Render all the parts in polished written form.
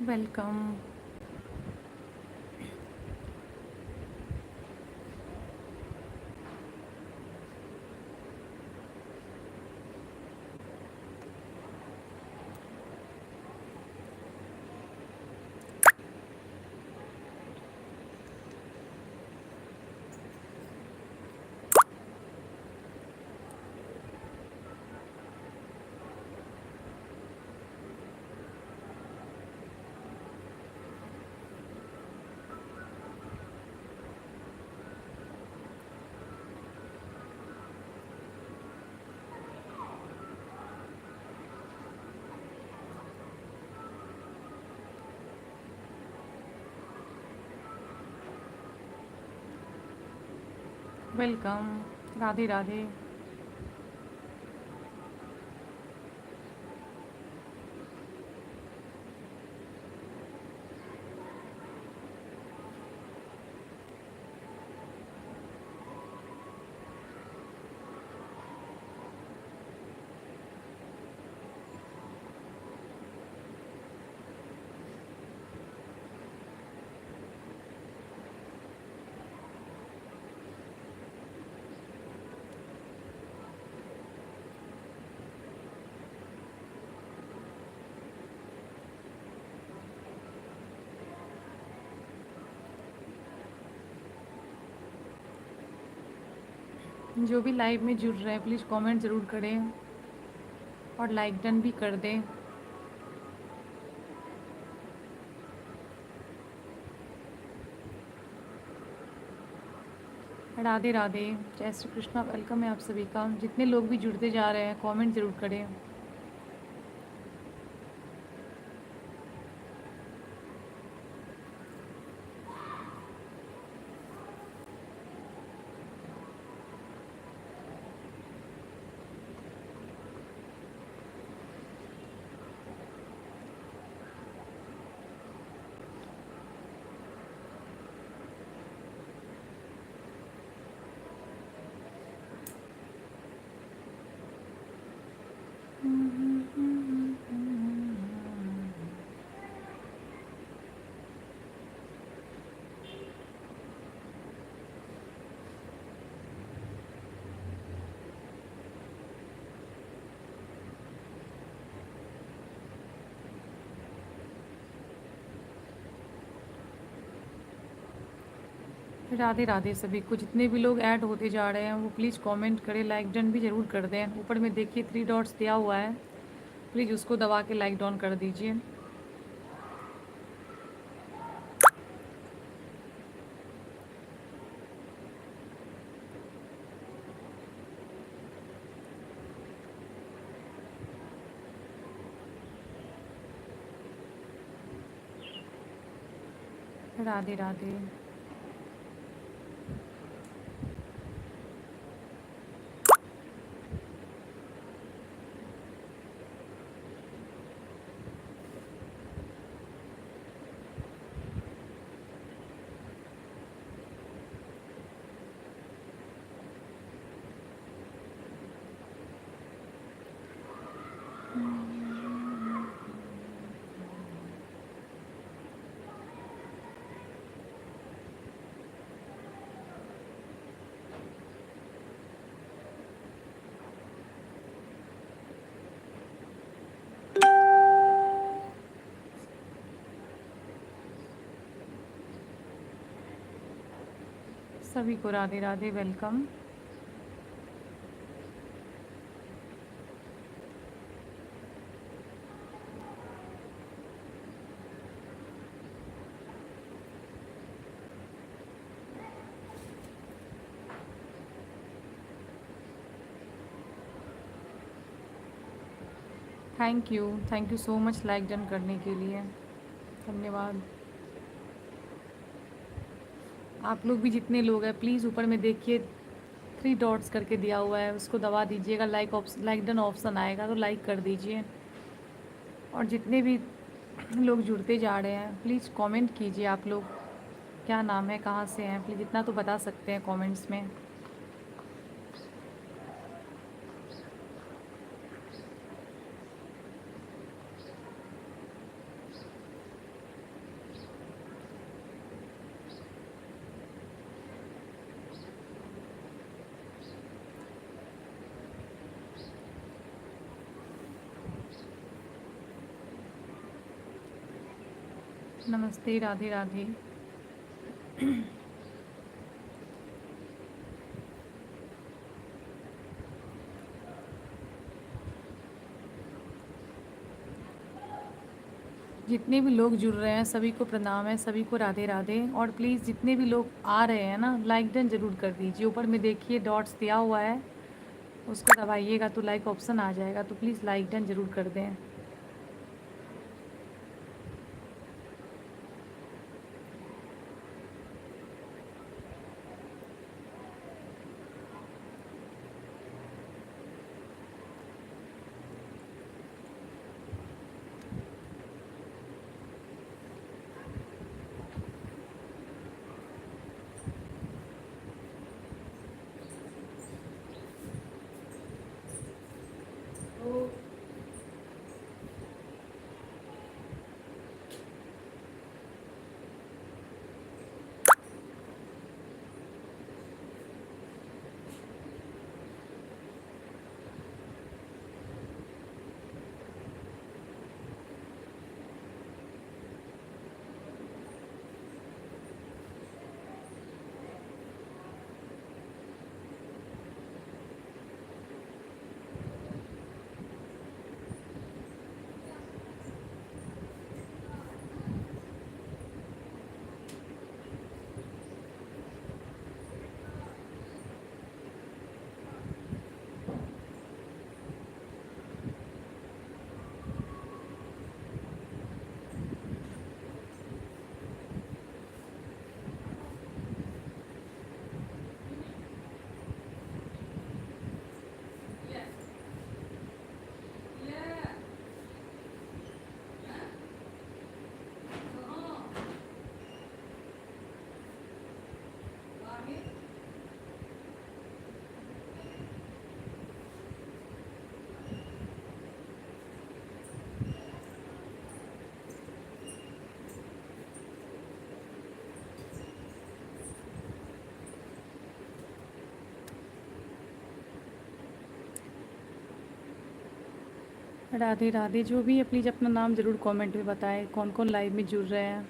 Welcome. Welcome. Radhe Radhe. जो भी live में जुड़ रहे हैं प्लीज़ कमेंट ज़रूर करें और लाइक डन भी कर दें। राधे राधे। जय श्री कृष्णा। वेलकम है आप सभी का। जितने लोग भी जुड़ते जा रहे हैं कमेंट ज़रूर करें। राधे राधे सभी को। जितने भी लोग ऐड होते जा रहे हैं वो प्लीज़ कमेंट करें, लाइक डन भी ज़रूर कर दें। ऊपर में देखिए 3 डॉट्स दिया हुआ है, प्लीज़ उसको दबा के लाइक डाउन कर दीजिए। राधे राधे। सभी को Radhe Radhe. Welcome. Thank you so much like done करने के लिए। धन्यवाद। आप लोग भी जितने लोग हैं प्लीज़ ऊपर में देखिए 3 डॉट्स करके दिया हुआ है, उसको दबा दीजिएगा। लाइक डन ऑप्शन आएगा तो लाइक कर दीजिए। और जितने भी लोग जुड़ते जा रहे हैं प्लीज़ कमेंट कीजिए। आप लोग क्या नाम है, कहाँ से हैं, प्लीज़ इतना तो बता सकते हैं कमेंट्स में। नमस्ते, राधे राधे। जितने भी लोग जुड़ रहे हैं सभी को प्रणाम है, सभी को राधे राधे। और प्लीज़ जितने भी लोग आ रहे हैं ना, लाइक डन ज़रूर कर दीजिए। ऊपर में देखिए डॉट्स दिया हुआ है, उसको दबाइएगा तो लाइक ऑप्शन आ जाएगा, तो प्लीज़ लाइक डन ज़रूर कर दें। राधे राधे। जो भी है प्लीज़ अपना नाम ज़रूर कमेंट में बताएं, कौन कौन लाइव में जुड़ रहे हैं।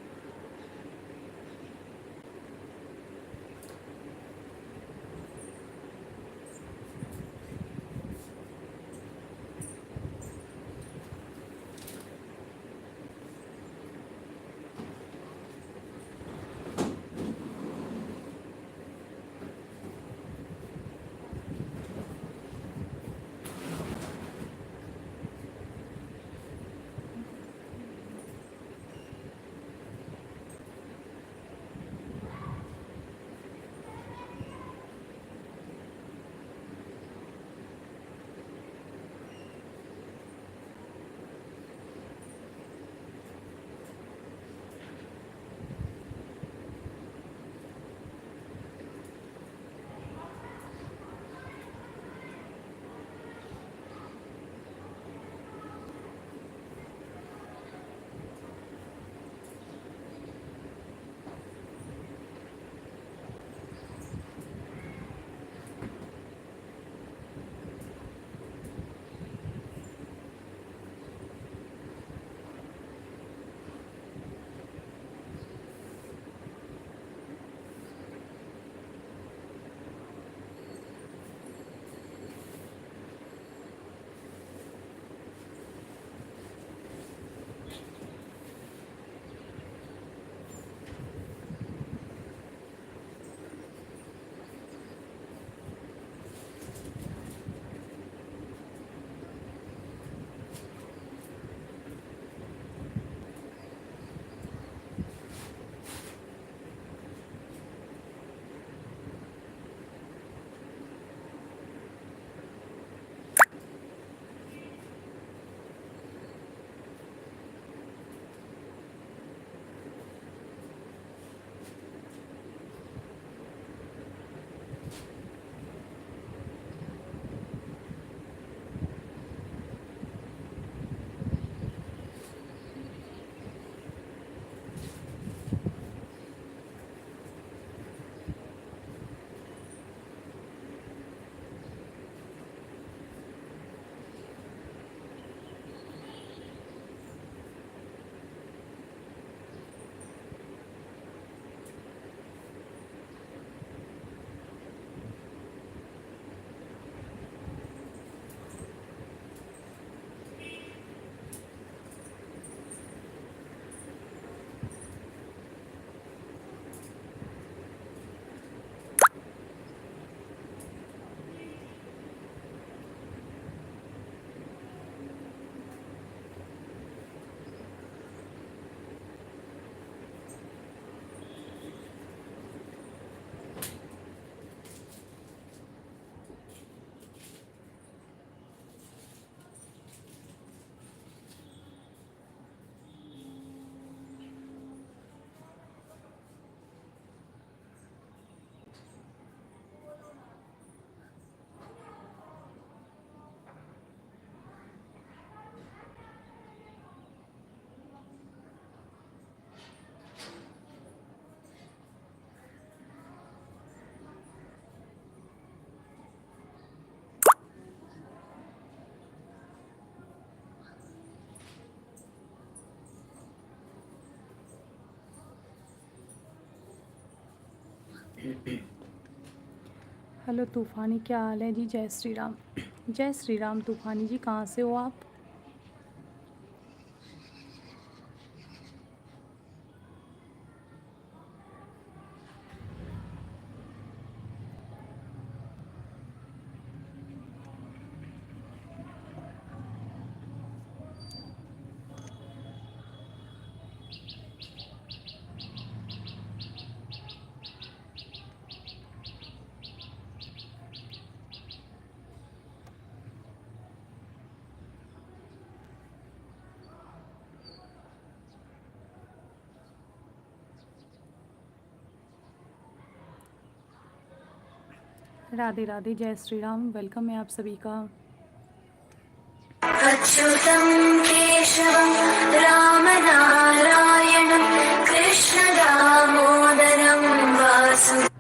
हेलो तूफ़ानी, क्या हाल है जी? जय श्री राम। जय श्री राम तूफ़ानी जी, कहाँ से हो आप? राधे राधे, जय श्री राम। वेलकम है आप सभी का। अच्युतं केशवं रामनारायणं कृष्ण दामोदरं वासुदेवं